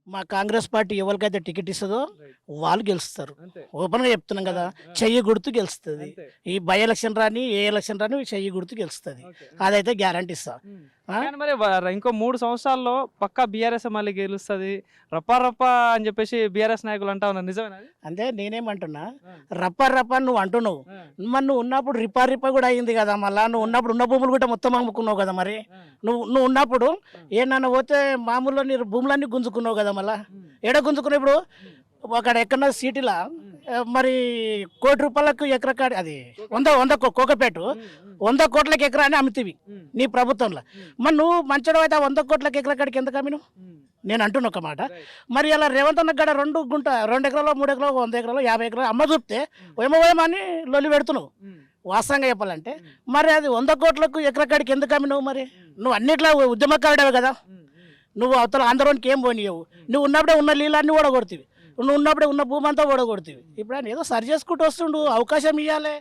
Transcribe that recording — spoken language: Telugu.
మా కాంగ్రెస్ పార్టీ ఎవరికైతే టికెట్ ఇస్తుందో రైట్. వాళ్ళు గెలుస్తారు. అంతే ఓపెన్గా చెప్తున్నాం కదా, చెయ్యి గుర్తు గెలుస్తుంది. అంతే. ఈ బై ఎలక్షన్ రాని ఏ ఎలక్షన్ రాని చెయ్యి గుర్తు గెలుస్తుంది. ఓకే. అదైతే గ్యారంటీ ఇస్తా. ఉమ్. ఆ? కానీ మరి ఇంకో 3 సంవత్సరాల్లో పక్కా బీఆర్ఎస్ మళ్ళీ గెలుస్తుంది రప్ప రప్ప అని చెప్పేసి బీఆర్ఎస్ నాయకులు అంటా ఉన్నారు, నిజమేనా అది? అంటే నేనేమంటున్నా, ఆ. రప్ప రప్ప నువ్వు అంటున్నావు, ఆ. మరి నువ్వు ఉన్నప్పుడు రిపా రిపా కూడా అయింది కదా. మళ్ళా నువ్వు ఉన్నప్పుడు ఉన్న భూములు కూడా మొత్తం అమ్ముకున్నావు కదా. మరి ఆ. నువ్వు ఉన్నప్పుడు ఏమన్నా పోతే మామూలు నీ భూములన్నీ గుంజుకున్నావు కదా. మళ్ళా ఉమ్. ఏడ గుంజుకున్నావు ఇప్పుడు? అక్కడ ఎక్కడన్నా సిటీలా మరి ₹1,00,00,000 ఎకరకాడి అది 100 కోకపేట ఉమ్. 100 కోట్లకి ఎకరా అని అమ్ముతీవి ఉమ్. నీ ప్రభుత్వంలో. మరి నువ్వు మంచిగా అయితే 100 కోట్లకి ఎకరా కాడికి ఎందుకు అమ్మినావు? ఉమ్. నేను అంటున్నా ఒక మాట. రైట్. మరి అలా రేవంత్ అన్న గడ 2 ఎకరాలు 3 ఎకరాలు 100 ఎకరాలు 50 ఎకరాలు అమ్మ చూపితే ఏమని లొల్లి పెడుతున్నావు. ఉమ్. వాస్తవంగా చెప్పాలంటే మరి అది 100 కోట్లకు ఎకరా కాడికి ఎందుకు అమ్మినావు? మరి నువ్వు అన్నిట్లో ఉద్యమకారుడవే కదా. ఉమ్. ఉమ్. నువ్వు అవతల ఆంధ్రానికి ఏం పోనీయవు. నువ్వు ఉన్నప్పుడే ఉన్న నీళ్ళన్నీ ఓడగొడుతుంది, నువ్వు ఉన్నప్పుడే ఉన్న భూమి అంతా ఓడగొడుతుంది. ఇప్పుడు ఆయన ఏదో సరి చేసుకుంటూ వస్తుండు, అవకాశం ఇవ్వాలి.